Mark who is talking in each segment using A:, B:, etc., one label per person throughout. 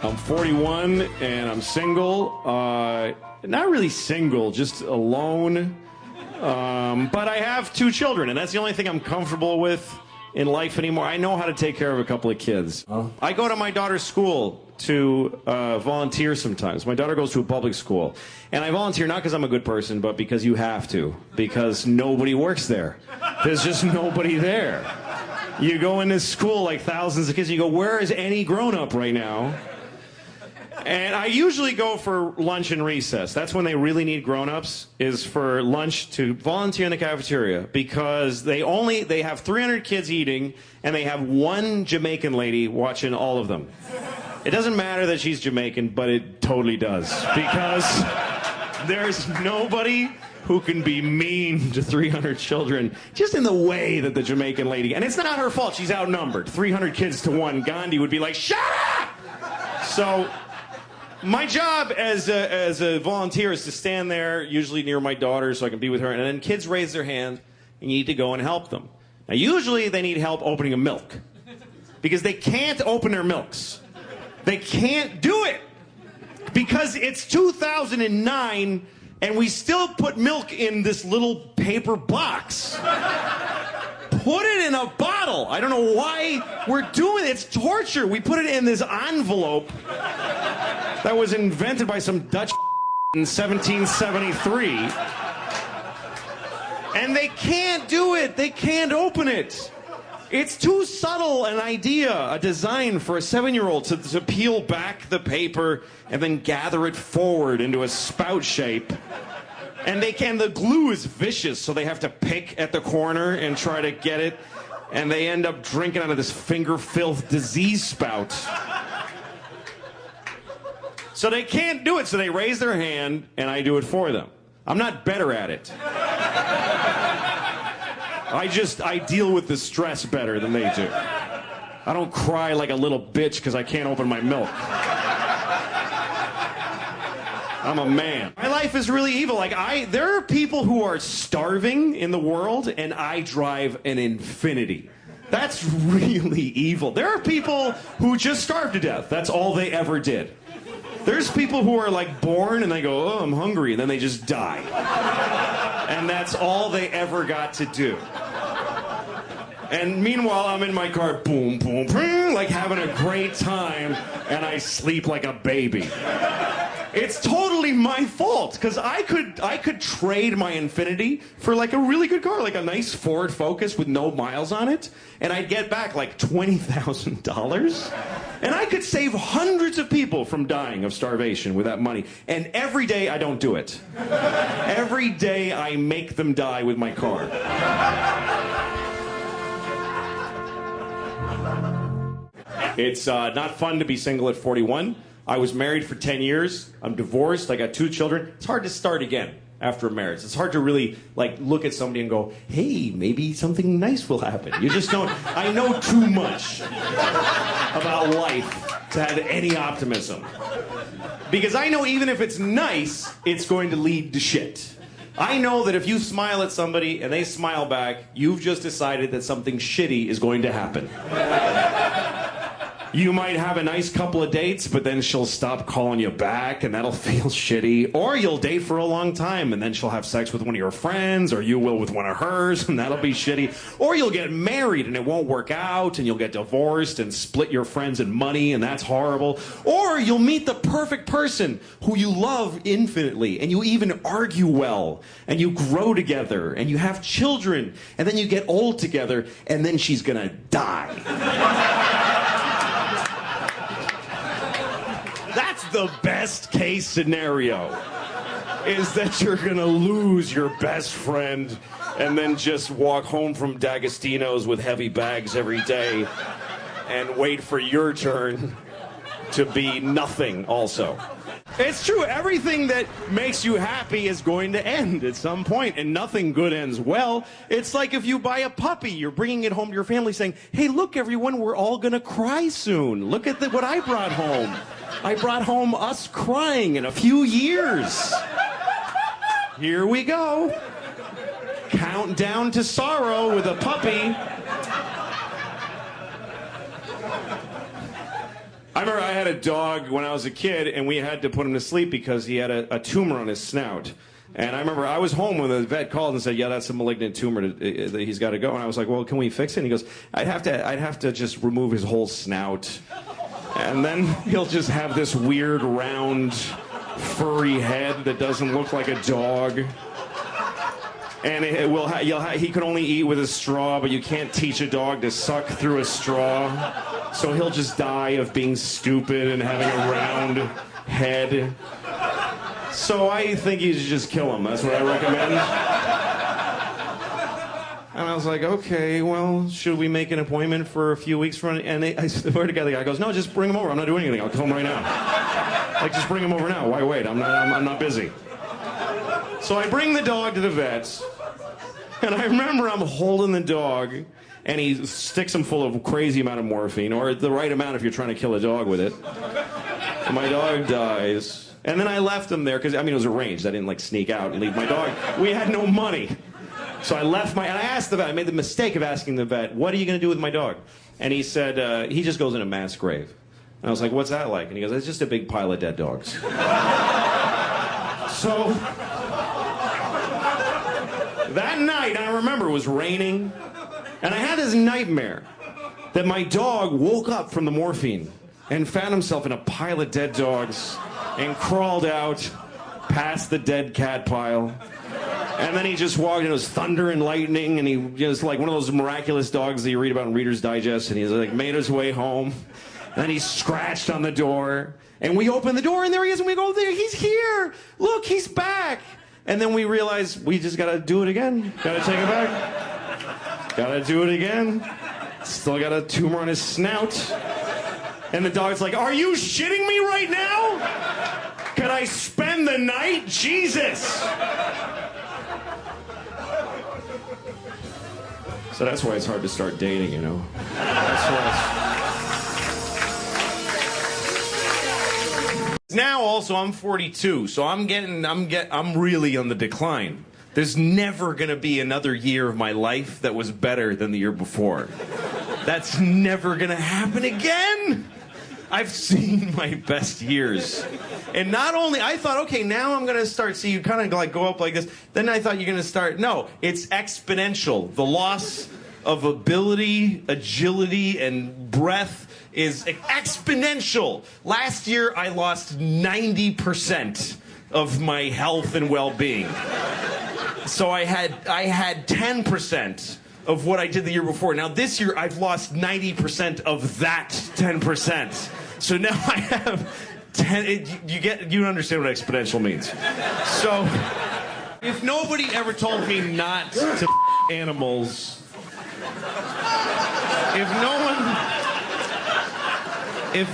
A: I'm 41 and I'm single. Not really single, just alone. But I have 2 children, and that's the only thing I'm comfortable with in life anymore. I know how to take care of a couple of kids. I go to my daughter's school to volunteer sometimes. My daughter goes to a public school. And I volunteer not because I'm a good person, but because you have to. Because nobody works there. There's just nobody there. You go in this school like thousands of kids, and you go, where is any grown-up right now? And I usually go for lunch and recess. That's when they really need grown-ups, is for lunch to volunteer in the cafeteria, because they have 300 kids eating, and they have one Jamaican lady watching all of them. It doesn't matter that she's Jamaican, but it totally does, because there's nobody who can be mean to 300 children just in the way that the Jamaican lady, and it's not her fault, she's outnumbered. 300 kids to 1, Gandhi would be like, shut up! So my job as a volunteer is to stand there, usually near my daughter, so I can be with her, and then kids raise their hand, and you need to go and help them. Now, usually they need help opening a milk, because they can't open their milks. They can't do it, because it's 2009, and we still put milk in this little paper box. Put it in a bottle. I don't know why we're doing it. It's torture. We put it in this envelope that was invented by some Dutch in 1773. And they can't do it. They can't open it. It's too subtle an idea, a design for a 7-year-old to peel back the paper and then gather it forward into a spout shape. And the glue is vicious, so they have to pick at the corner and try to get it. And they end up drinking out of this finger filth disease spout. So they can't do it, so they raise their hand, and I do it for them. I'm not better at it. I deal with the stress better than they do. I don't cry like a little bitch because I can't open my milk. I'm a man. My life is really evil. There are people who are starving in the world, and I drive an Infiniti. That's really evil. There are people who just starve to death. That's all they ever did. There's people who are like born and they go, oh, I'm hungry, and then they just die. And that's all they ever got to do. And meanwhile, I'm in my car, boom, boom, boom, like having a great time, and I sleep like a baby. It's totally my fault, because I could trade my Infiniti for like a really good car, like a nice Ford Focus with no miles on it, and I'd get back like $20,000, and I could save hundreds of people from dying of starvation with that money. And every day I don't do it. Every day I make them die with my car. It's not fun to be single at 41. I was married for 10 years. I'm divorced. I got 2 children. It's hard to start again after a marriage. It's hard to really look at somebody and go, hey, maybe something nice will happen. You just don't. I know too much about life to have any optimism. Because I know even if it's nice, it's going to lead to shit. I know that if you smile at somebody and they smile back, you've just decided that something shitty is going to happen. You might have a nice couple of dates, but then she'll stop calling you back, and that'll feel shitty. Or you'll date for a long time, and then she'll have sex with one of your friends, or you will with one of hers, and that'll be shitty. Or you'll get married, and it won't work out, and you'll get divorced and split your friends and money, and that's horrible. Or you'll meet the perfect person who you love infinitely, and you even argue well, and you grow together, and you have children, and then you get old together, and then she's gonna die. That's the best case scenario, is that you're gonna lose your best friend and then just walk home from D'Agostino's with heavy bags every day and wait for your turn to be nothing also. It's true, everything that makes you happy is going to end at some point, and nothing good ends well. It's like if you buy a puppy, you're bringing it home to your family saying, hey, look, everyone, we're all gonna cry soon. Look at what I brought home. I brought home us crying in a few years. Here we go. Countdown to sorrow with a puppy. remember I had a dog when I was a kid, and we had to put him to sleep because he had a tumor on his snout. And I remember I was home when the vet called and said, yeah, that's a malignant tumor that he's got to go. And I was like, well, can we fix it? And he goes, I'd have to just remove his whole snout. And then he'll just have this weird, round, furry head that doesn't look like a dog. And he can only eat with a straw, but you can't teach a dog to suck through a straw. So he'll just die of being stupid and having a round head. So I think you should just kill him. That's what I recommend. And I was like, okay, well, should we make an appointment for a few weeks from now? And I swear to God, the guy goes, no, just bring him over. I'm not doing anything. I'll kill him right now. Like, just bring him over now. Why wait? I'm not busy. So I bring the dog to the vets, and I remember I'm holding the dog, and he sticks him full of a crazy amount of morphine, or the right amount if you're trying to kill a dog with it. And my dog dies. And then I left him there, because, I mean, it was arranged. I didn't, like, sneak out and leave my dog. We had no money. So I left and I asked the vet, I made the mistake of asking the vet, what are you going to do with my dog? And he said, he just goes in a mass grave. And I was like, what's that like? And he goes, it's just a big pile of dead dogs. So, that night, I remember, it was raining, and I had this nightmare that my dog woke up from the morphine and found himself in a pile of dead dogs and crawled out past the dead cat pile. And then he just walked, and it was thunder and lightning, and he was like one of those miraculous dogs that you read about in Reader's Digest, and he's like made his way home. And then he scratched on the door, and we open the door, and there he is, and we go, there, he's here! Look, he's back! And then we realize we just gotta do it again. Gotta take it back. Gotta do it again. Still got a tumor on his snout. And the dog's like, are you shitting me right now? Can I spend the night? Jesus! So that's why it's hard to start dating, you know. That's why. Now also I'm 42, so I'm really on the decline. There's never gonna be another year of my life that was better than the year before. That's never gonna happen again. I've seen my best years. And not only, I thought, okay, now I'm gonna start, see, you kind of like go up like this. Then I thought you're gonna start, no, it's exponential. The loss of ability, agility, and breath is exponential. Last year, I lost 90% of my health and well-being. So I had 10% of what I did the year before. Now this year, I've lost 90% of that 10%. So now I have 10, you understand what exponential means. So, if nobody ever told me not to animals, if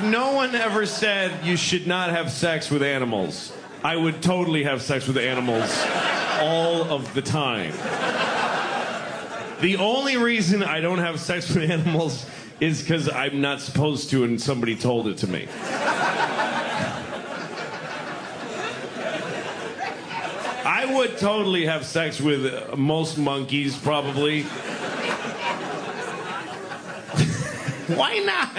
A: no one ever said you should not have sex with animals, I would totally have sex with animals all of the time. The only reason I don't have sex with animals is because I'm not supposed to and somebody told it to me. I would totally have sex with most monkeys, probably. Why not?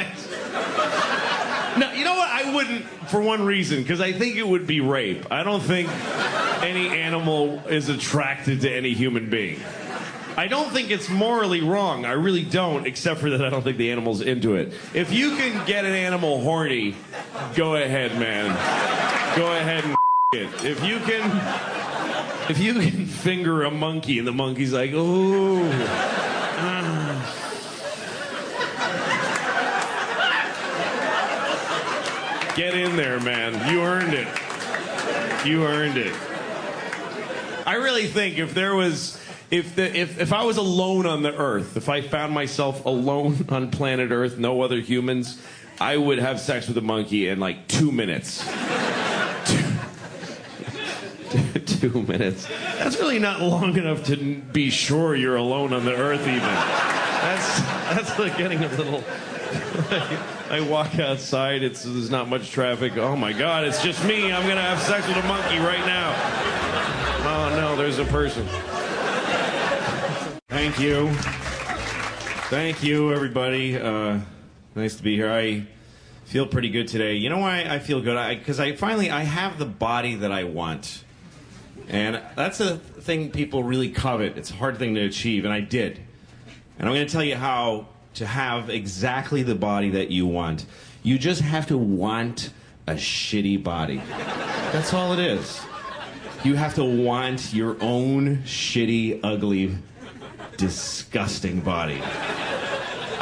A: No, you know what? I wouldn't, for one reason, because I think it would be rape. I don't think any animal is attracted to any human being. I don't think it's morally wrong. I really don't, except for that I don't think the animal's into it. If you can get an animal horny, go ahead, man. Go ahead and it. If you can finger a monkey and the monkey's like, ooh. Get in there, man. You earned it. You earned it. I really think if there was... If I was alone on the Earth, if I found myself alone on planet Earth, no other humans, I would have sex with a monkey in like 2 minutes. 2 minutes. That's really not long enough to be sure you're alone on the Earth even. That's like getting a little... I walk outside, there's not much traffic. Oh my God, it's just me. I'm gonna have sex with a monkey right now. Oh no, there's a person. Thank you. Thank you, everybody. Nice to be here. I Feel pretty good today. You know why I feel good? Because I finally have the body that I want. And that's a thing people really covet. It's a hard thing to achieve, and I did. And I'm going to tell you how to have exactly the body that you want. You just have to want a shitty body. That's all it is. You have to want your own shitty, ugly, disgusting body.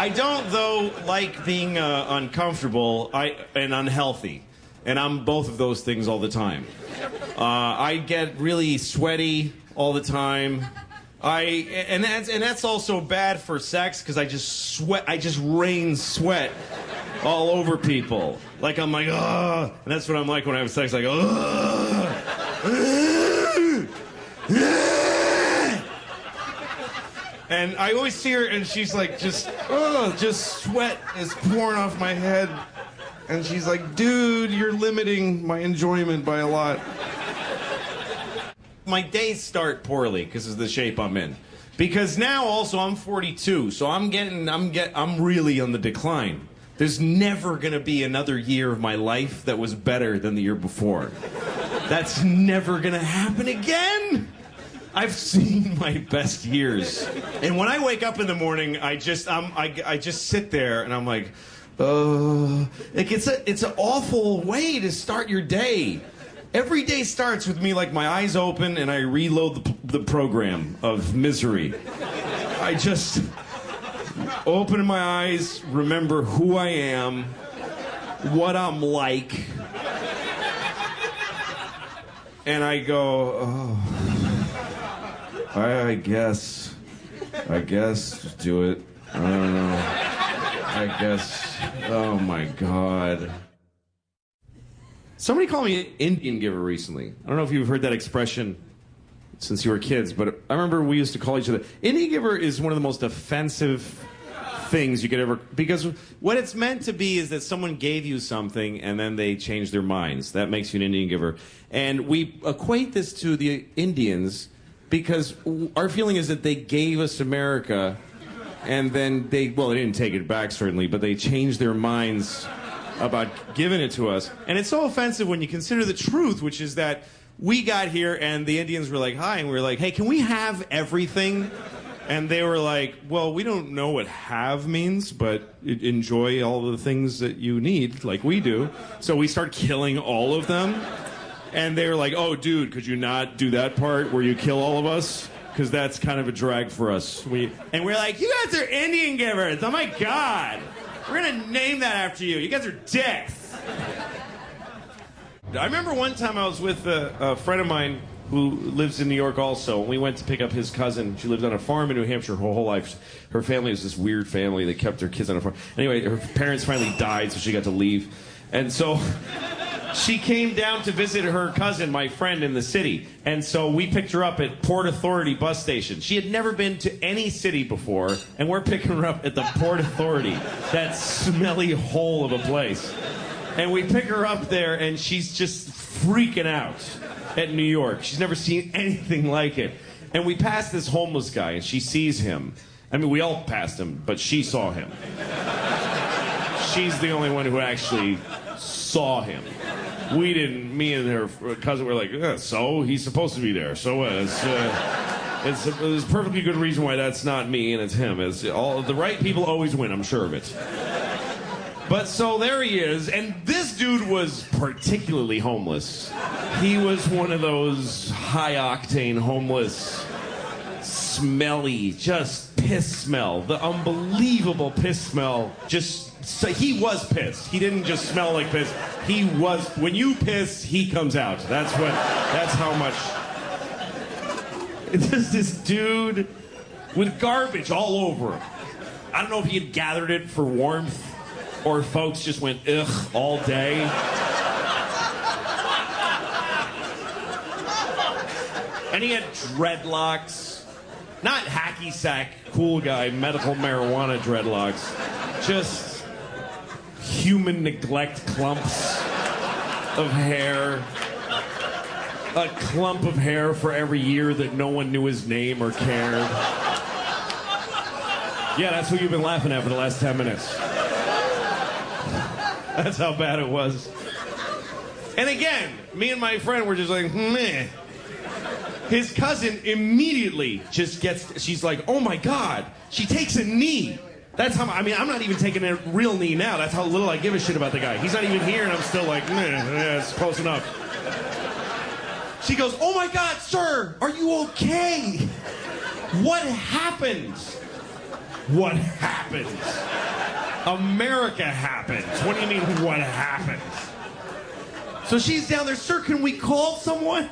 A: I don't, though, like being uncomfortable and unhealthy. And I'm both of those things all the time. I get really sweaty all the time. And that's also bad for sex because I just rain sweat all over people. Like I'm like, ugh. And that's what I'm like when I have sex, like, ugh. And I always see her, and she's like, just sweat is pouring off my head. And she's like, dude, you're limiting my enjoyment by a lot. My days start poorly because of the shape I'm in. Because now also I'm 42, so I'm really on the decline. There's never gonna be another year of my life that was better than the year before. That's never gonna happen again. I've seen my best years. And when I wake up in the morning, I just sit there and I'm like, it's an awful way to start your day. Every day starts with me like my eyes open and I reload the program of misery. I just open my eyes, remember who I am, what I'm like, and I go, oh. I guess do it. I don't know. I guess. Oh my God. Somebody called me an Indian giver recently. I don't know if you've heard that expression since you were kids, but I remember we used to call each other. Indian giver is one of the most offensive things you could ever, because what it's meant to be is that someone gave you something and then they changed their minds. That makes you an Indian giver. And we equate this to the Indians because our feeling is that they gave us America and then they didn't take it back certainly, but they changed their minds about giving it to us. And it's so offensive when you consider the truth, which is that we got here and the Indians were like, hi, and we were like, hey, can we have everything? And they were like, well, we don't know what have means, but enjoy all the things that you need, like we do. So we start killing all of them. And they were like, oh, dude, could you not do that part where you kill all of us? Because that's kind of a drag for us. And we're like, you guys are Indian givers. Oh, my God. We're going to name that after you. You guys are dicks. I remember one time I was with a friend of mine who lives in New York also. And we went to pick up his cousin. She lived on a farm in New Hampshire her whole life. Her family was this weird family. They kept their kids on a farm. Anyway, her parents finally died, so she got to leave. And so she came down to visit her cousin, my friend, in the city. And so we picked her up at Port Authority bus station. She had never been to any city before, and we're picking her up at the Port Authority, that smelly hole of a place. And we pick her up there, and she's just freaking out at New York. She's never seen anything like it. And we pass this homeless guy, and she sees him. I mean, we all passed him, but she saw him. She's the only one who actually saw him. We didn't. Me and her cousin were like, so he's supposed to be there. So it's a perfectly good reason why that's not me and it's him. It's all the right people always win. I'm sure of it. But so there he is, and this dude was particularly homeless. He was one of those high-octane homeless, smelly, just piss smell. The unbelievable piss smell. So he was pissed. He didn't just smell like piss. He was. When you piss, he comes out. That's how much. It's just this dude with garbage all over him. I don't know if he had gathered it for warmth or folks just went ugh all day. And he had dreadlocks. Not hacky sack, cool guy, medical marijuana dreadlocks. Just human neglect clumps of hair. A clump of hair for every year that no one knew his name or cared. Yeah, that's what you've been laughing at for the last 10 minutes. That's how bad it was. And again, me and my friend were just like, meh. His cousin immediately just gets, she's like, oh my God, she takes a knee. That's how, I mean, I'm not even taking a real knee now. That's how little I give a shit about the guy. He's not even here and I'm still like, meh, yeah, it's close enough. She goes, oh my God, sir, are you okay? What happened? What happened? America happened. What do you mean, what happened? So she's down there, sir, can we call someone?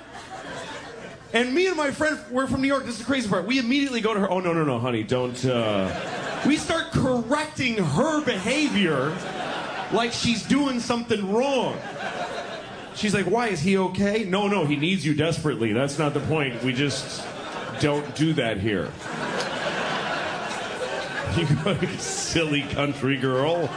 A: And me and my friend, we're from New York, this is the crazy part. We immediately go to her, oh, no, honey, don't, We start correcting her behavior like she's doing something wrong. She's like, why, is he okay? No, he needs you desperately. That's not the point. We just don't do that here. You silly country girl.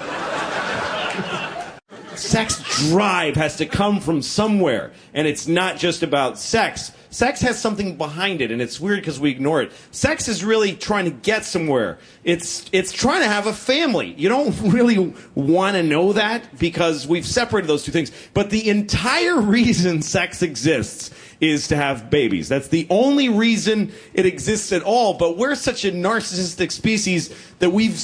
A: Sex drive has to come from somewhere, and it's not just about sex. Sex has something behind it, and it's weird because we ignore it. Sex is really trying to get somewhere. It's trying to have a family. You don't really want to know that because we've separated those two things. But the entire reason sex exists is to have babies. That's the only reason it exists at all. But we're such a narcissistic species that we've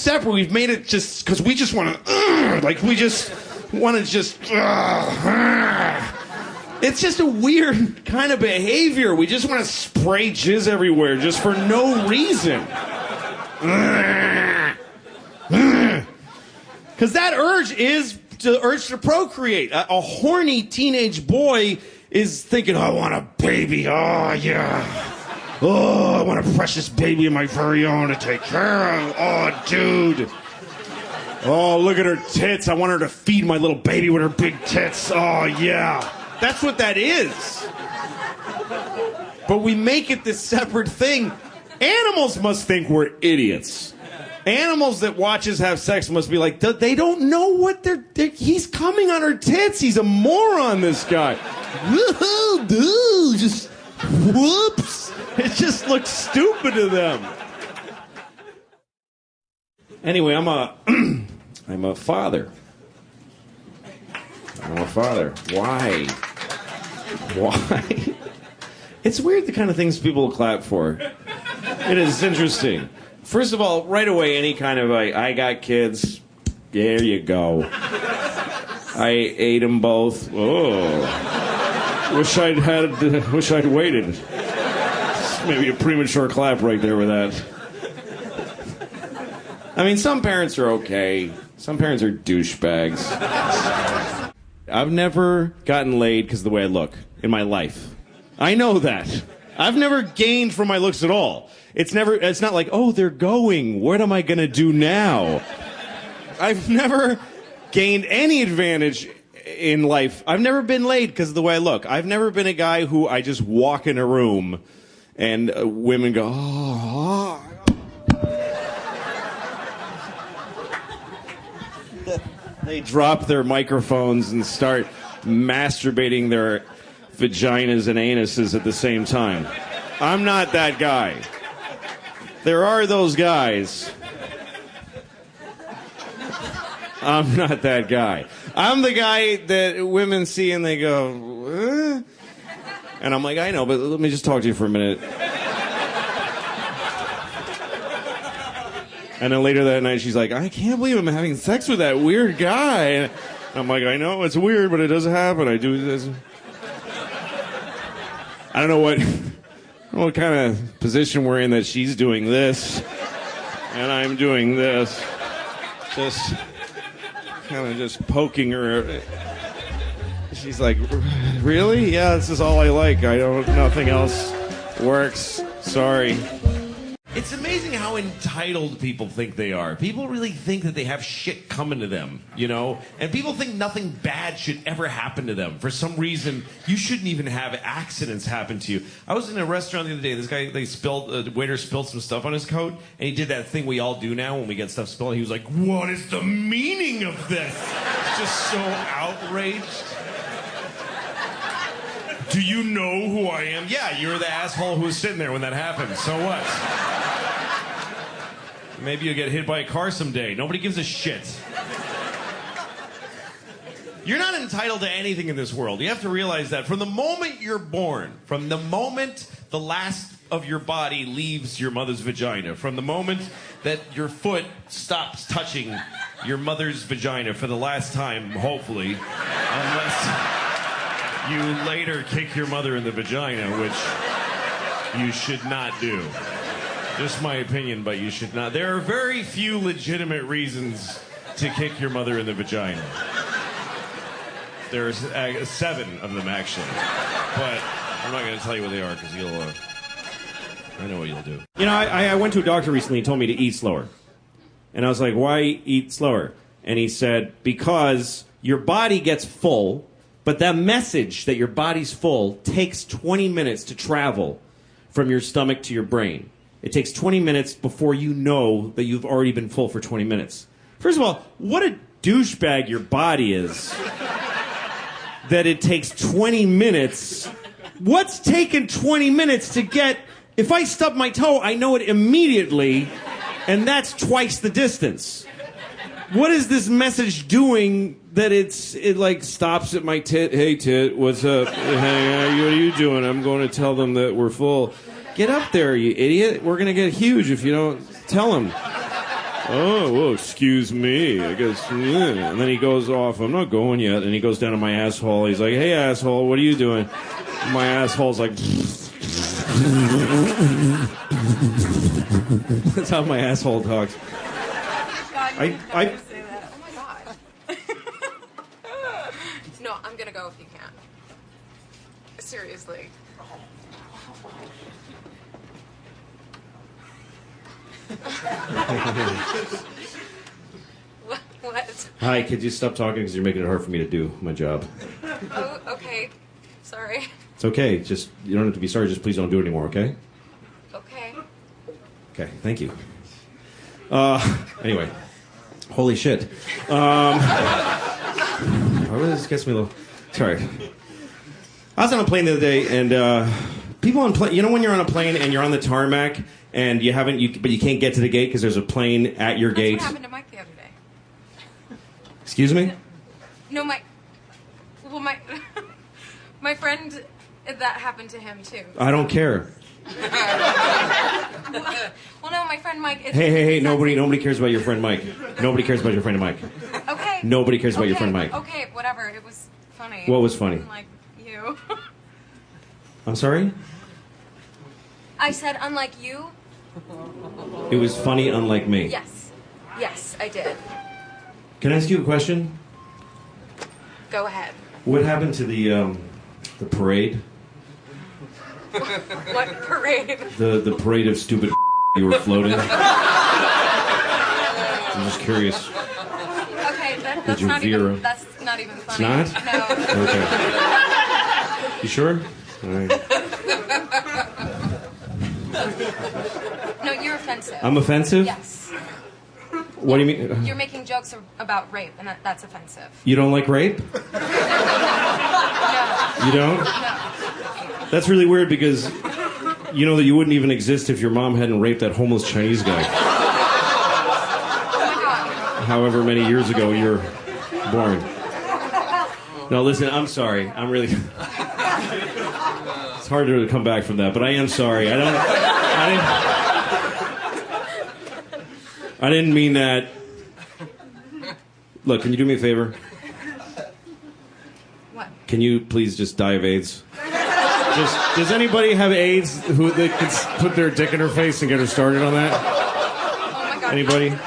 A: made it just because we just want to, we just want to just. It's just a weird kind of behavior. We just want to spray jizz everywhere just for no reason. Because that urge is the urge to procreate. A horny teenage boy is thinking, I want a baby. Oh, yeah. Oh, I want a precious baby of my very own to take care of. Oh, dude. Oh, look at her tits. I want her to feed my little baby with her big tits. Oh, yeah. That's what that is. But we make it this separate thing. Animals must think we're idiots. Animals that watch us have sex must be like, they don't know what he's coming on her tits. He's a moron, this guy. Woohoo, dude, just whoops. It just looks stupid to them. Anyway, I'm a father. I'm a father. Why? It's weird the kind of things people clap for. It is interesting. First of all, right away, any kind of I got kids. There you go. I ate them both. Oh, wish I'd waited. Maybe a premature clap right there with that. I mean, some parents are okay. Some parents are douchebags. I've never gotten laid because of the way I look in my life. I know that. I've never gained from my looks at all. It's not like, oh, they're going. What am I going to do now? I've never gained any advantage in life. I've never been laid because of the way I look. I've never been a guy who I just walk in a room and women go, oh. They drop their microphones and start masturbating their vaginas and anuses at the same time. I'm not that guy. There are those guys. I'm not that guy. I'm the guy that women see and they go, eh? And I'm like, I know, but let me just talk to you for a minute. And then later that night, she's like, I can't believe I'm having sex with that weird guy. And I'm like, I know, it's weird, but it does happen. I do this. I don't know what kind of position we're in that she's doing this, and I'm doing this. Just kind of just poking her. She's like, really? Yeah, this is all I like. Nothing else works. Sorry. It's amazing how entitled people think they are. People really think that they have shit coming to them, you know? And people think nothing bad should ever happen to them. For some reason, you shouldn't even have accidents happen to you. I was in a restaurant the other day. This guy, the waiter spilled some stuff on his coat, and he did that thing we all do now when we get stuff spilled. He was like, what is the meaning of this? Just so outraged. Do you know who I am? Yeah, you're the asshole who was sitting there when that happened. So what? Maybe you'll get hit by a car someday. Nobody gives a shit.
B: You're not entitled to anything in this world. You have to realize that from the moment you're born, from the moment the last of your body leaves your mother's vagina, from the moment that your foot stops touching your mother's vagina for the last time, hopefully, unless you later kick your mother in the vagina, which you should not do. Just my opinion, but you should not. There are very few legitimate reasons to kick your mother in the vagina. There's 7 of them, actually. But I'm not going to tell you what they are, because you'll... I know what you'll do.
A: You know, I went to a doctor recently and told me to eat slower. And I was like, why eat slower? And he said, because your body gets full, but that message that your body's full takes 20 minutes to travel from your stomach to your brain. It takes 20 minutes before you know that you've already been full for 20 minutes. First of all, what a douchebag your body is. That it takes 20 minutes. What's taken 20 minutes to get... If I stub my toe, I know it immediately, and that's twice the distance. What is this message doing that it like stops at my tit? Hey, tit, what's up? Hey, what are you doing? I'm going to tell them that we're full. Get up there, you idiot. We're going to get huge if you don't tell them. Oh, well, excuse me. I guess, yeah. And then he goes off. I'm not going yet. And he goes down to my asshole. He's like, hey, asshole, what are you doing? My asshole's like... That's how my asshole talks.
C: God, you I say that. Oh my god. No, I'm gonna go if you can. Seriously. What?
A: Hi, could you stop talking because you're making it hard for me to do my job.
C: Oh, okay. Sorry.
A: It's okay. Just, you don't have to be sorry. Just please don't do it anymore, okay?
C: Okay.
A: Okay, thank you. Anyway. Holy shit. This gets me a little... Sorry. I was on a plane the other day, and people on plane... You know when you're on a plane and you're on the tarmac, and you haven't... but you can't get to the gate because there's a plane at your gate?
C: That's what happened to Mike the other day.
A: Excuse me?
C: No, my... Well, my... My friend... That happened to him, too.
A: I don't care.
C: Well, no, my friend Mike...
A: Hey, nobody cares about your friend Mike. Nobody cares about your friend Mike.
C: Okay.
A: Nobody cares about your friend Mike.
C: Okay, whatever. It was funny.
A: What was funny?
C: Unlike you.
A: I'm sorry?
C: I said unlike you.
A: It was funny unlike me.
C: Yes. Yes, I did.
A: Can I ask you a question?
C: Go ahead.
A: What happened to the parade?
C: What parade?
A: The parade of stupid you were floating? I'm just curious.
C: Okay, that's
A: you
C: not
A: veer?
C: even funny.
A: It's not?
C: No.
A: Okay. You sure? All right.
C: No, you're offensive.
A: I'm offensive?
C: Yes.
A: What do you mean?
C: You're making jokes about rape, and that's offensive.
A: You don't like rape?
C: No.
A: You don't?
C: No.
A: That's really weird because you know that you wouldn't even exist if your mom hadn't raped that homeless Chinese guy.
C: Oh my god.
A: However many years ago you're born. No, listen, I'm sorry. I'm really... It's hard to come back from that, but I am sorry. I didn't mean that. Look, can you do me a favor?
C: What?
A: Can you please just die of AIDS? Does anybody have AIDS who they could put their dick in her face and get her started on that?
C: Oh my god.
A: Anybody?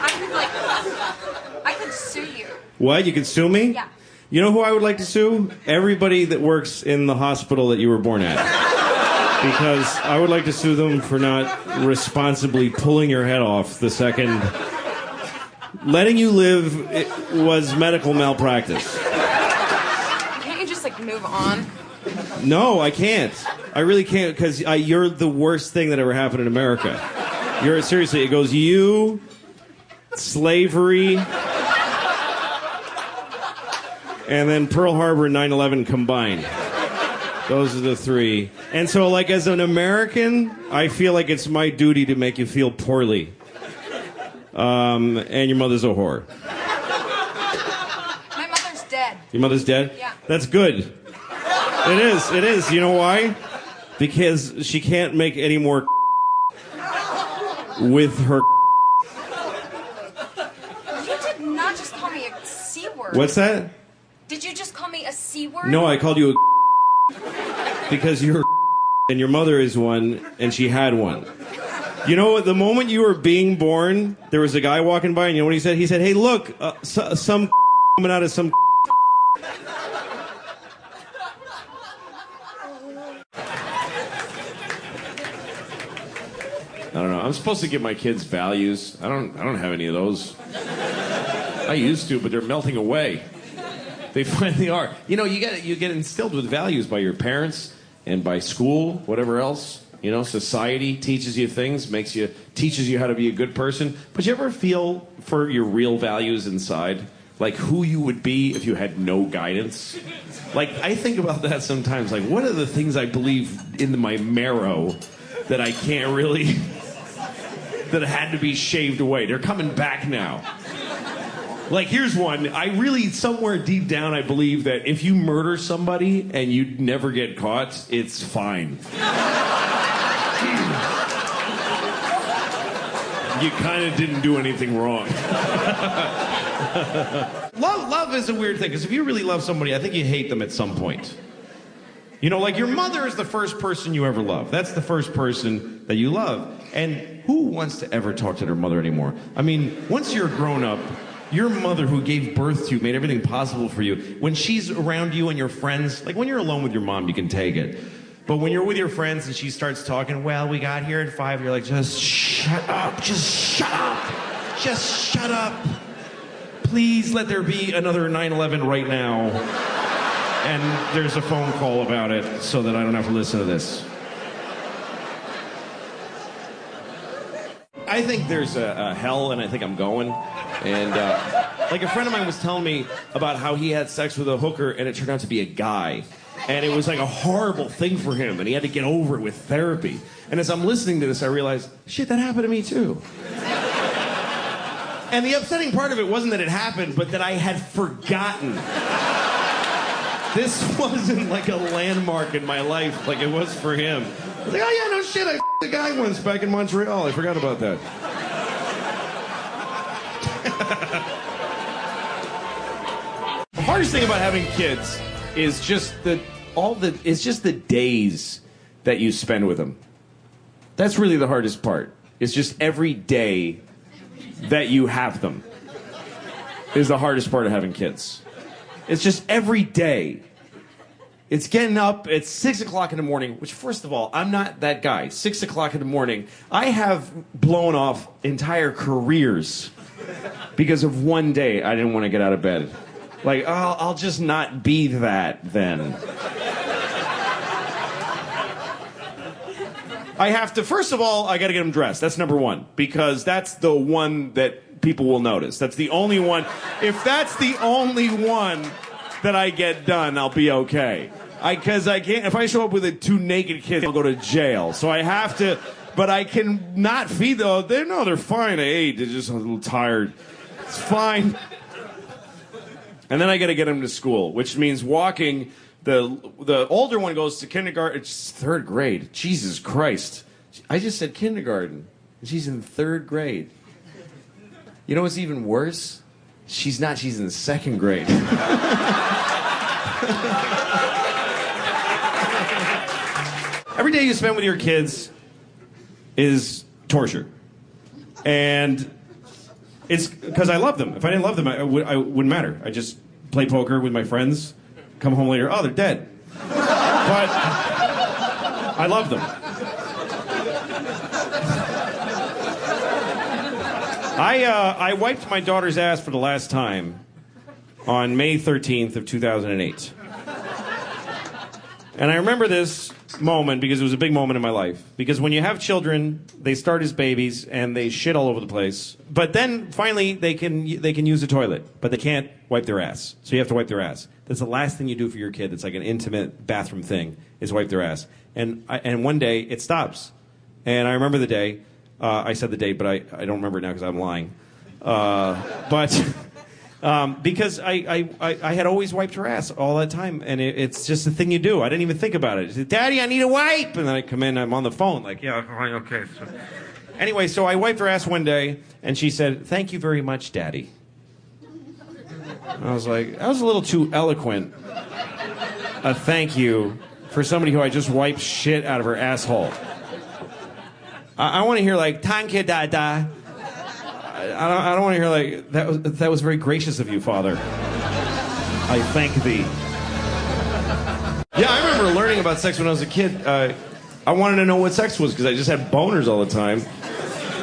C: I could sue you.
A: What? You could sue me?
C: Yeah.
A: You know who I would like to sue? Everybody that works in the hospital that you were born at. Because I would like to sue them for not responsibly pulling your head off the second... Letting you live was medical malpractice.
C: Can't you just, move on?
A: No, I can't. I really can't, because you're the worst thing that ever happened in America. Seriously, it goes you, slavery, and then Pearl Harbor and 9/11 combined. Those are the three. And so, as an American, I feel like it's my duty to make you feel poorly. And your mother's a whore.
C: My mother's dead.
A: Your mother's dead?
C: Yeah.
A: That's good. It is. You know why? Because she can't make any more with her.
C: You did not just call me a C word.
A: What's that?
C: Did you just call me a C word?
A: No, I called you a because you're and your mother is one, and she had one. You know what? The moment you were being born, there was a guy walking by, and you know what he said? He said, "Hey, look, some coming out of some." I don't know. I'm supposed to give my kids values. I don't have any of those. I used to, but they're melting away. They finally are. You know, you get instilled with values by your parents and by school, whatever else. You know, society teaches you things, teaches you how to be a good person. But you ever feel for your real values inside? Like who you would be if you had no guidance? Like, I think about that sometimes. Like, what are the things I believe in my marrow that I can't really... that had to be shaved away? They're coming back now. Like, here's one. I really, somewhere deep down, I believe that if you murder somebody and you never get caught, it's fine. You kind of didn't do anything wrong. Love is a weird thing, because if you really love somebody, I think you hate them at some point. You know, like your mother is the first person you ever love. That's the first person that you love. And who wants to ever talk to their mother anymore? I mean, once you're grown up, your mother who gave birth to you, made everything possible for you, when she's around you and your friends, like when you're alone with your mom, you can take it. But when you're with your friends and she starts talking, well, we got here at 5, you're like, just shut up, just shut up, just shut up. Please let there be another 9/11 right now. And there's a phone call about it so that I don't have to listen to this. I think there's a hell, and I think I'm going. And like a friend of mine was telling me about how he had sex with a hooker, and it turned out to be a guy. And it was like a horrible thing for him, and he had to get over it with therapy. And as I'm listening to this, I realized, shit, that happened to me too. And the upsetting part of it wasn't that it happened, but that I had forgotten. This wasn't like a landmark in my life like it was for him. I was like, oh yeah, no shit, I f***ed a guy once back in Montreal. I forgot about that. The hardest thing about having kids is just the days that you spend with them. That's really the hardest part. It's just every day that you have them is the hardest part of having kids. It's just every day. It's getting up at 6 o'clock in the morning, which, first of all, I'm not that guy. 6 o'clock in the morning. I have blown off entire careers because of one day I didn't want to get out of bed. Like, oh, I'll just not be that then. I have to, first of all, I got to get them dressed. That's number one, because that's the one that people will notice. That's the only one. If that's the only one that I get done, I'll be okay. Because I can't, if I show up with 2 naked kids, I'll go to jail. So I have to, but I can not feed them. They're fine. I ate. They're just a little tired. It's fine. And then I got to get them to school, which means walking. The older one goes to kindergarten. It's 3rd grade. Jesus Christ. I just said kindergarten. She's in 3rd grade. You know what's even worse? She's not. She's in 2nd grade. Every day you spend with your kids is torture. And it's because I love them. If I didn't love them, I wouldn't matter. I just play poker with my friends, come home later, oh, they're dead. But I love them. I wiped my daughter's ass for the last time on May 13th of 2008. And I remember this moment because it was a big moment in my life. Because when you have children, they start as babies and they shit all over the place. But then finally they can use the toilet, but they can't wipe their ass. So you have to wipe their ass. That's the last thing you do for your kid. It's like an intimate bathroom thing, is wipe their ass. And one day it stops. And I remember the day. I said the date, but I don't remember it now because I'm lying. But Because I had always wiped her ass all that time, and it's just a thing you do. I didn't even think about it. She said, Daddy, I need a wipe. And then I come in, I'm on the phone, like, yeah, okay. Anyway, so I wiped her ass one day, and she said, thank you very much, Daddy. I was like, that was a little too eloquent. A thank you for somebody who I just wiped shit out of her asshole. I want to hear like, Tanke Dada. I don't want to hear like, that was very gracious of you, Father. I thank thee. Yeah, I remember learning about sex when I was a kid. I wanted to know what sex was because I just had boners all the time.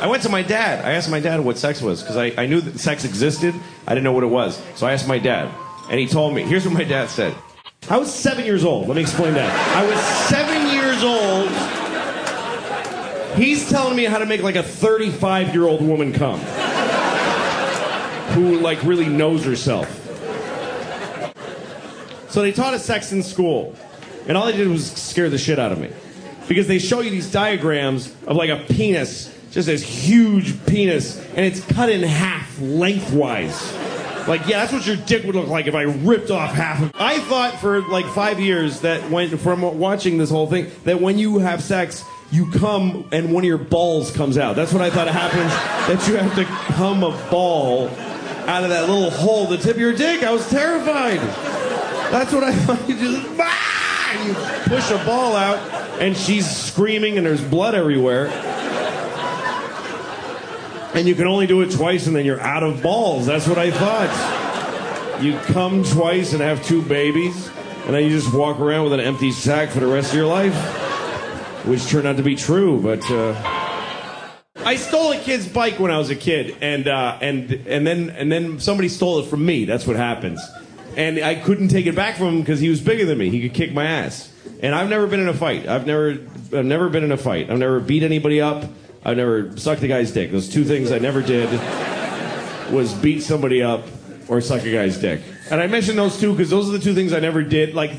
A: I went to my dad. I asked my dad what sex was because I knew that sex existed. I didn't know what it was. So I asked my dad. And he told me. Here's what my dad said. I was 7 years old. Let me explain that. I was 7 years old. He's telling me how to make like a 35-year-old woman come. Who like really knows herself. So they taught us sex in school. And all they did was scare the shit out of me. Because they show you these diagrams of like a penis. Just this huge penis, and it's cut in half lengthwise. Like, yeah, that's what your dick would look like if I ripped off half of it. I thought for like 5 years that from watching this whole thing, that when you have sex, you come and one of your balls comes out. That's what I thought happens, that you have to come a ball out of that little hole, the tip of your dick. I was terrified. That's what I thought. You just, you push a ball out, and she's screaming, and there's blood everywhere. And you can only do it twice, and then you're out of balls. That's what I thought. You come twice and have 2 babies, and then you just walk around with an empty sack for the rest of your life. Which turned out to be true, but... I stole a kid's bike when I was a kid, and then somebody stole it from me. That's what happens. And I couldn't take it back from him because he was bigger than me. He could kick my ass. And I've never been in a fight. I've never been in a fight. I've never beat anybody up. I've never sucked a guy's dick. Those 2 things I never did was beat somebody up or suck a guy's dick. And I mentioned those 2 because those are the 2 things I never did. Like,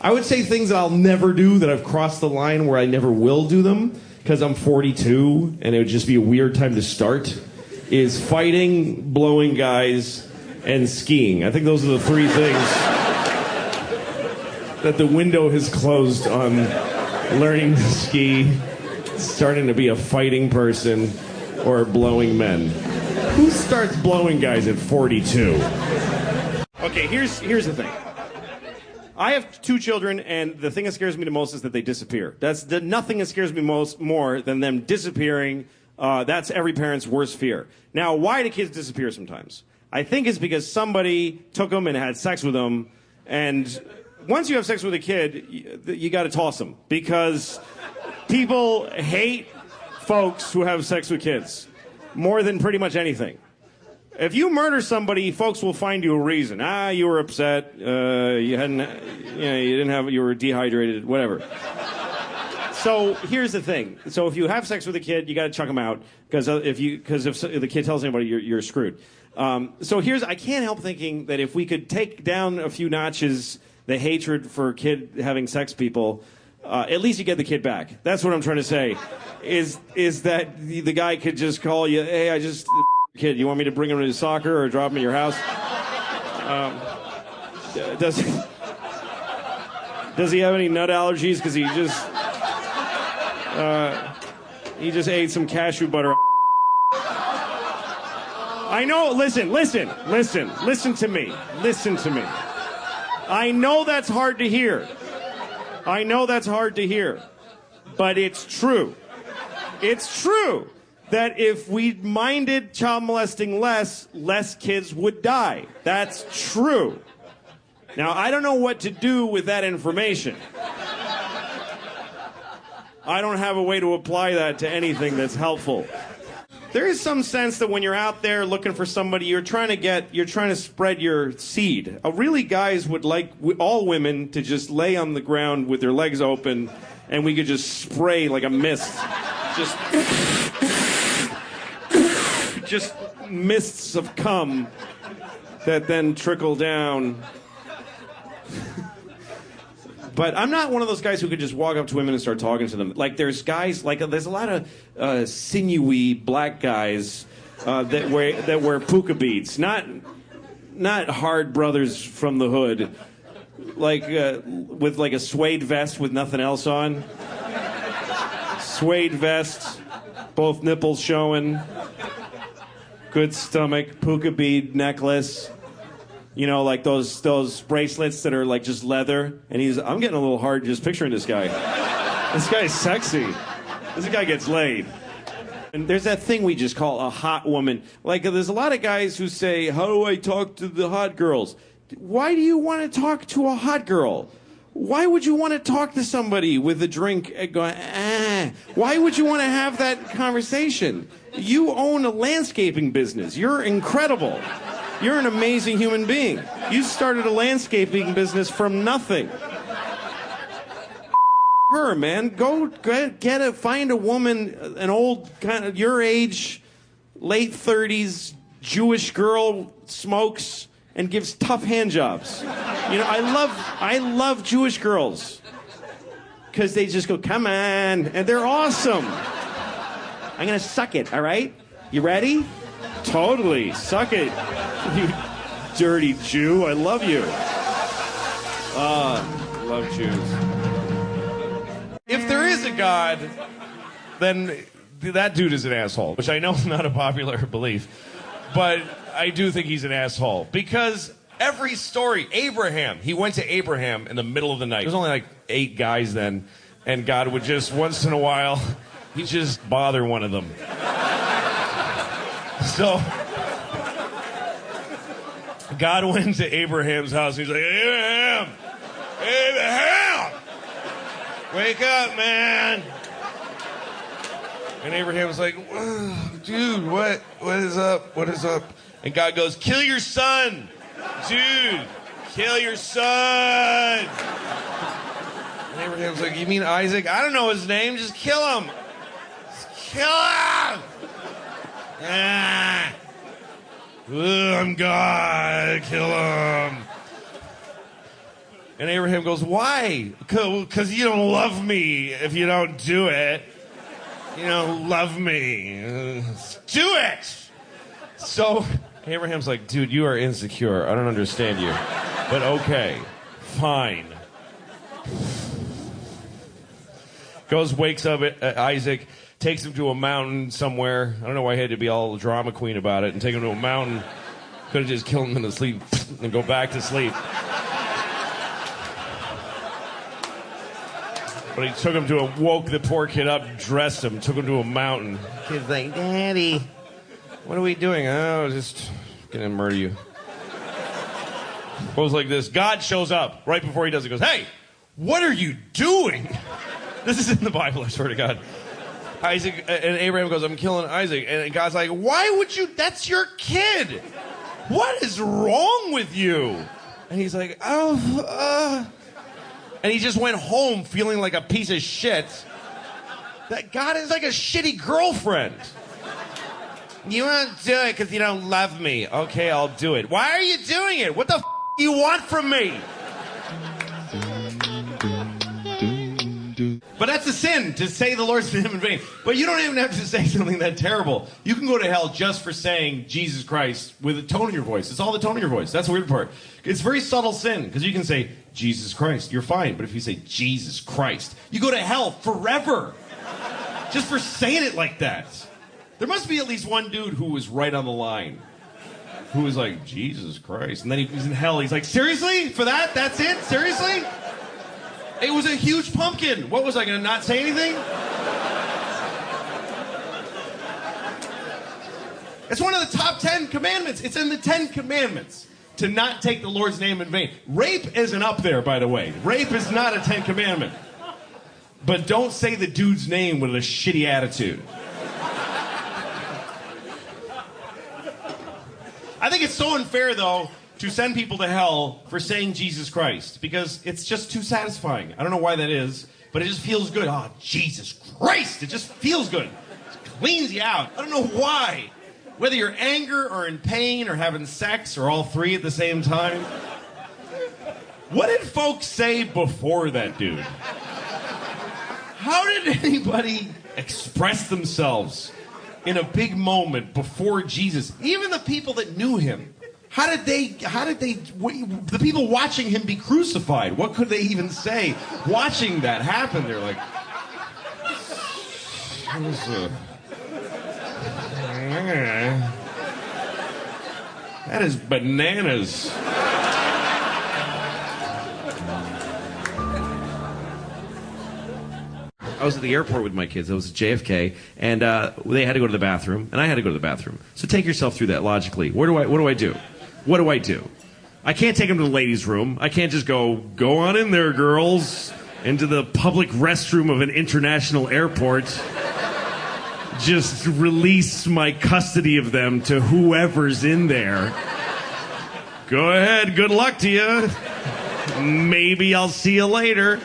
A: I would say things that I'll never do, that I've crossed the line where I never will do them because I'm 42 and it would just be a weird time to start, is fighting, blowing guys, and skiing. I think those are the 3 things that the window has closed on learning to ski, starting to be a fighting person, or blowing men. Who starts blowing guys at 42? Okay, here's the thing. I have 2 children, and the thing that scares me the most is that they disappear. Nothing that scares me more than them disappearing. That's every parent's worst fear. Now, why do kids disappear sometimes? I think it's because somebody took them and had sex with them, and once you have sex with a kid, you got to toss them, because people hate folks who have sex with kids more than pretty much anything. If you murder somebody, folks will find you a reason. You were upset. You were dehydrated. Whatever. So here's the thing. So if you have sex with a kid, you got to chuck them out because if the kid tells anybody, you're screwed. So I can't help thinking that if we could take down a few notches the hatred for kid having sex people, at least you get the kid back. That's what I'm trying to say. Is that the guy could just call you, hey, I just kid, you want me to bring him to soccer or drop him at your house? Does he have any nut allergies? Because he just ate some cashew butter. I know, listen to me. I know that's hard to hear. But it's true. It's true that if we minded child molesting less kids would die. That's true. Now, I don't know what to do with that information. I don't have a way to apply that to anything that's helpful. There is some sense that when you're out there looking for somebody, you're trying to spread your seed. Really, guys would like all women to just lay on the ground with their legs open, and we could just spray like a mist. Just mists of cum that then trickle down. But I'm not one of those guys who could just walk up to women and start talking to them. Like, there's guys, there's a lot of sinewy black guys that wear puka beads. Not not hard brothers from the hood, like with like a suede vest with nothing else on. Suede vest, both nipples showing, good stomach, puka bead necklace. You know, like those bracelets that are like just leather. And I'm getting a little hard just picturing this guy. This guy's sexy. This guy gets laid. And there's that thing we just call a hot woman. Like, there's a lot of guys who say, how do I talk to the hot girls? Why do you want to talk to a hot girl? Why would you want to talk to somebody with a drink and going, ah? Why would you want to have that conversation? You own a landscaping business. You're incredible. You're an amazing human being. You started a landscaping business from nothing. Her, man. Go find a woman, an old, kind of your age, late 30s, Jewish girl, smokes, and gives tough hand jobs. You know, I love Jewish girls. Because they just go, come on, and they're awesome. I'm going to suck it, all right? You ready? Totally. Suck it, you dirty Jew. I love you. Love Jews.
B: If there is a God, then that dude is an asshole, which I know is not a popular belief, but I do think he's an asshole. Because every story, Abraham, he went to Abraham in the middle of the night. There was only like 8 guys then, and God would just, once in a while, he'd just bother one of them. So, God went to Abraham's house. He's like, Abraham! Wake up, man! And Abraham was like, dude, what is up? What is up? And God goes, kill your son! Dude, kill your son! And Abraham's like, you mean Isaac? I don't know his name, just kill him! Just kill him! Ah. I'm God, kill him. And Abraham goes, why? Because you don't love me if you don't do it. You don't love me. Do it! So Abraham's like, dude, you are insecure. I don't understand you. But okay, fine. Goes, wakes up Isaac, takes him to a mountain somewhere. I don't know why he had to be all drama queen about it and take him to a mountain. Could have just killed him in the sleep and go back to sleep. But he took him to woke the poor kid up, dressed him, took him to a mountain. Kid's like, Daddy, what are we doing? Oh, just gonna murder you. Goes like this. God shows up right before he does it. Goes, hey, what are you doing? This is in the Bible, I swear to God. Isaac and Abraham goes, I'm killing Isaac. And God's like, why would you? That's your kid. What is wrong with you? And he's like, And he just went home feeling like a piece of shit. That God is like a shitty girlfriend. You won't do it because you don't love me. Okay, I'll do it. Why are you doing it? What the do you want from me? But that's a sin, to say the Lord's name in vain. But you don't even have to say something that terrible. You can go to hell just for saying Jesus Christ with a tone in your voice. It's all the tone in your voice. That's the weird part. It's very subtle sin, because you can say Jesus Christ, you're fine. But if you say Jesus Christ, you go to hell forever. Just for saying it like that. There must be at least one dude who was right on the line. Who was like, Jesus Christ. And then he's in hell. He's like, seriously? For that? That's it? Seriously? It was a huge pumpkin. What, was I going to not say anything? It's one of the top 10 commandments. It's in the 10 commandments to not take the Lord's name in vain. Rape isn't up there, by the way. Rape is not a 10 commandment. But don't say the dude's name with a shitty attitude. I think it's so unfair, though, to send people to hell for saying Jesus Christ, because it's just too satisfying. I don't know why that is, but it just feels good. Oh, Jesus Christ! It just feels good. It cleans you out. I don't know why. Whether you're angry or in pain or having sex or all three at the same time. What did folks say before that dude? How did anybody express themselves in a big moment before Jesus? Even the people that knew him. How did the people watching him be crucified? What could they even say watching that happen? They're like, that is bananas. I was at the airport with my kids. I was at JFK, and they had to go to the bathroom, and I had to go to the bathroom. So take yourself through that logically. What do I do? What do I do? I can't take them to the ladies' room. I can't just go on in there, girls, into the public restroom of an international airport. Just release my custody of them to whoever's in there. Go ahead, good luck to you. Maybe I'll see you later.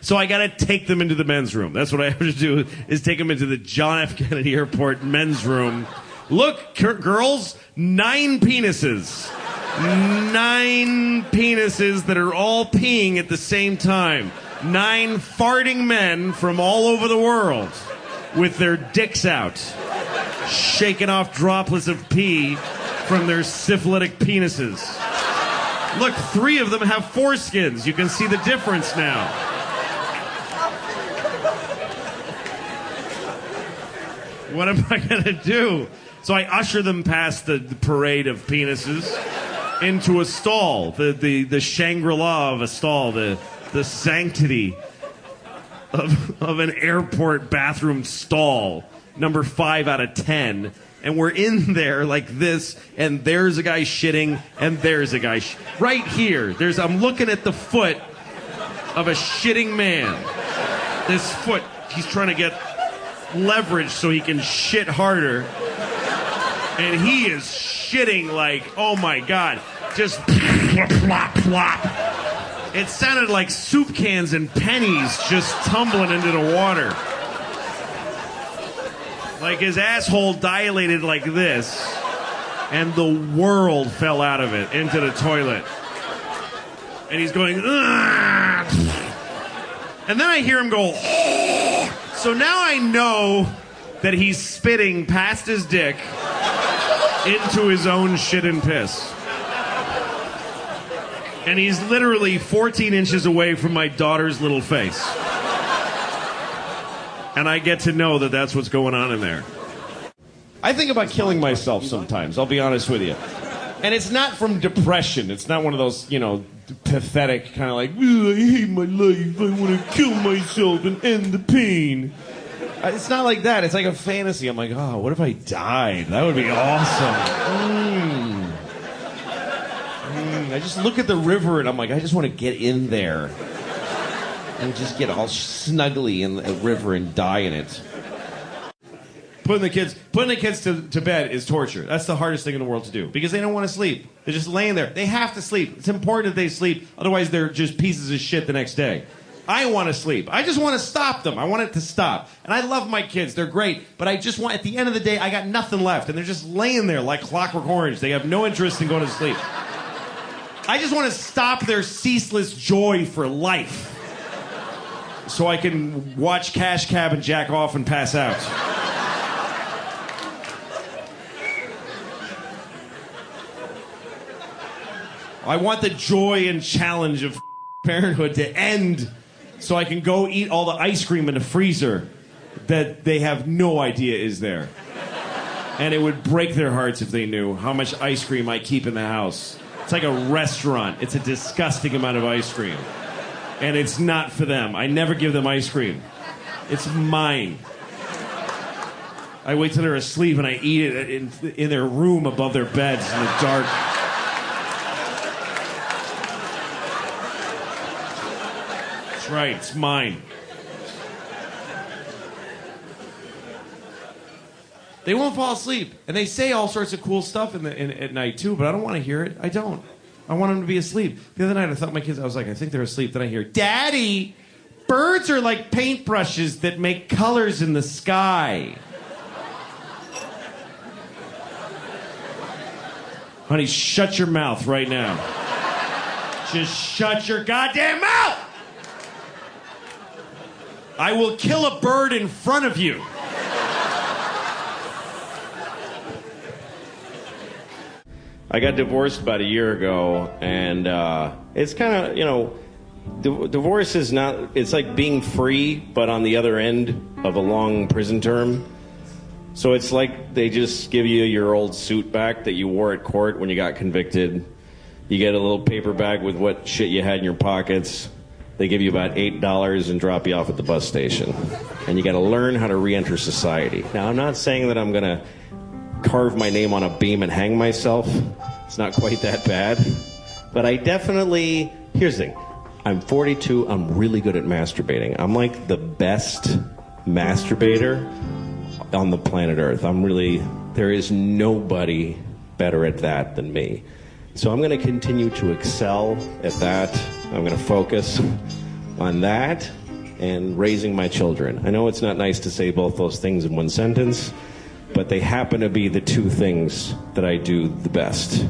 B: So I gotta take them into the men's room. That's what I have to do, is take them into the John F. Kennedy Airport men's room. Look, girls, 9 penises. 9 penises that are all peeing at the same time. 9 farting men from all over the world with their dicks out, shaking off droplets of pee from their syphilitic penises. Look, 3 of them have foreskins. You can see the difference now. What am I going to do? So I usher them past the parade of penises into a stall, the Shangri-La of a stall, the sanctity of an airport bathroom stall, number 5 out of 10. And we're in there like this, and there's a guy shitting, and there's a guy right here. I'm looking at the foot of a shitting man. This foot, he's trying to get leverage so he can shit harder. And he is shitting like, oh my God, just plop, plop, plop. It sounded like soup cans and pennies just tumbling into the water. Like his asshole dilated like this, and the world fell out of it into the toilet. And he's going, ugh. And then I hear him go, so now I know that he's spitting past his dick into his own shit and piss. And he's literally 14 inches away from my daughter's little face. And I get to know that that's what's going on in there. I think about killing myself sometimes, I'll be honest with you. And it's not from depression. It's not one of those, pathetic kind of like, I hate my life, I want to kill myself and end the pain. It's not like that. It's like a fantasy. I'm like, oh, what if I died? That would be awesome. I just look at the river and I'm like, I just want to get in there and just get all snuggly in the river and die in it. Putting the kids to bed is torture. That's the hardest thing in the world to do because they don't want to sleep. They're just laying there. They have to sleep. It's important that they sleep. Otherwise, they're just pieces of shit the next day. I want to sleep. I just want to stop them. I want it to stop. And I love my kids. They're great. But I just want, at the end of the day, I got nothing left. And they're just laying there like Clockwork Orange. They have no interest in going to sleep. I just want to stop their ceaseless joy for life. So I can watch Cash Cab and jack off and pass out. I want the joy and challenge of parenthood to end so I can go eat all the ice cream in the freezer that they have no idea is there. And it would break their hearts if they knew how much ice cream I keep in the house. It's like a restaurant. It's a disgusting amount of ice cream. And it's not for them. I never give them ice cream. It's mine. I wait till they're asleep and I eat it in their room above their beds in the dark. That's right, it's mine. They won't fall asleep. And they say all sorts of cool stuff at night, too, but I don't want to hear it. I don't. I want them to be asleep. The other night, I thought my kids, I was like, I think they're asleep. Then I hear, Daddy, birds are like paintbrushes that make colors in the sky. Honey, shut your mouth right now. Just shut your goddamn mouth! I will kill a bird in front of you.
A: I got divorced about a year ago, and it's kind of, you know, divorce is not, it's like being free, but on the other end of a long prison term. So it's like they just give you your old suit back that you wore at court when you got convicted. You get a little paper bag with what shit you had in your pockets. They give you about $8 and drop you off at the bus station. And you got to learn how to re-enter society. Now, I'm not saying that I'm going to carve my name on a beam and hang myself. It's not quite that bad. But I definitely, here's the thing. I'm 42. I'm really good at masturbating. I'm like the best masturbator on the planet Earth. There is nobody better at that than me. So I'm going to continue to excel at that. I'm going to focus on that and raising my children. I know it's not nice to say both those things in one sentence, but they happen to be the two things that I do the best.